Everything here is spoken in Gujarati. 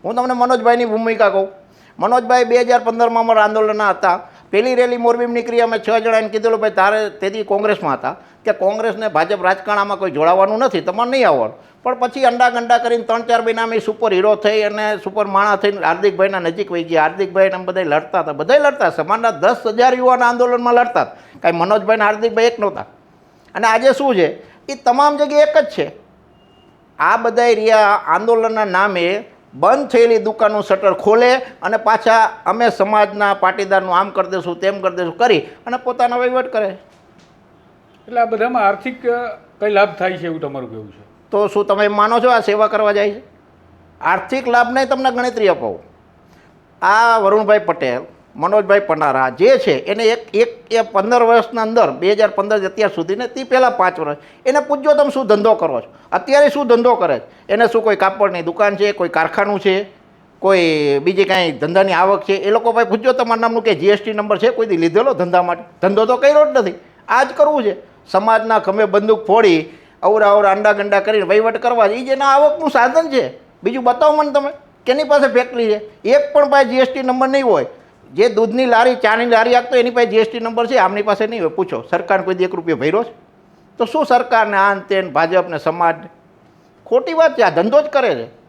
હું તમને મનોજભાઈની ભૂમિકા કહું. મનોજભાઈ 2015માં અમારા આંદોલનના હતા. પહેલી રેલી મોરબીમાં નીકળી, અમે 6 જણાને કીધેલું ભાઈ તારે તેથી કોંગ્રેસમાં હતા કે કોંગ્રેસને ભાજપ રાજકારણમાં કોઈ જોડાવાનું નથી, તમારે નહીં આવવાનું. પણ પછી અંડા ગંડા કરીને 3-4 મહિનામાં એ સુપર હીરો થઈ અને સુપર માણા થઈને હાર્દિકભાઈના નજીક વહી ગયા. હાર્દિકભાઈ અમે બધા લડતા હતા, બધા લડતા. સમાજના 10,000 યુવાના આંદોલનમાં લડતા. કાંઈ મનોજભાઈને હાર્દિકભાઈ એક નહોતા. અને આજે શું છે, એ તમામ જગ્યાએ એક જ છે. આ બધા રહ્યા આંદોલનના નામે બંધ થયેલી દુકાનનું શટર ખોલે અને પાછા અમે સમાજના પાટીદારનું આમ કરી દઈશું તેમ કરી દઈશું કરી અને પોતાના વહીવટ કરે. એટલે આ બધામાં આર્થિક કઈ લાભ થાય છે એવું તમારું કહેવું છે? તો શું તમે એમ માનો છો આ સેવા કરવા જાય છે? આર્થિક લાભને તમને ગણતરી અપાવું. આ વરુણભાઈ પટેલ, મનોજભાઈ પનારા જે છે એને એક 15 વર્ષના અંદર 2015 અત્યાર સુધીને તે પહેલાં 5 વર્ષ એને પૂછજો તમે શું ધંધો કરો છો, અત્યારે શું ધંધો કરે છે. એને શું કોઈ કાપડની દુકાન છે, કોઈ કારખાનું છે, કોઈ બીજી કાંઈ ધંધાની આવક છે? એ લોકો ભાઈ પૂછજો તમારા નામનું કે જીએસટી નંબર છે કોઈ દી લીધેલો ધંધા માટે? ધંધો તો કર્યો જ નથી. આ જ કરવું છે. સમાજના ખમે બંદૂક ફોડી અવરા અંડા ગંડા કરીને વહીવટ કરવા છે. એ જેના આવકનું સાધન છે. બીજું બતાવો મને તમે કેની પાસે ફેક્ટરી છે? એક પણ પાસે જીએસટી નંબર નહીં હોય. જે દૂધની લારી, ચાની લારી આપતો એની પાસે જીએસટી નંબર છે, આમની પાસે નહીં હોય. પૂછો સરકારને કોઈ દી 1 રૂપિયો ભર્યો છે? તો શું સરકારને આન તેન ભાજપને સમાજને ખોટી વાત છે. આ ધંધો જ કરે છે.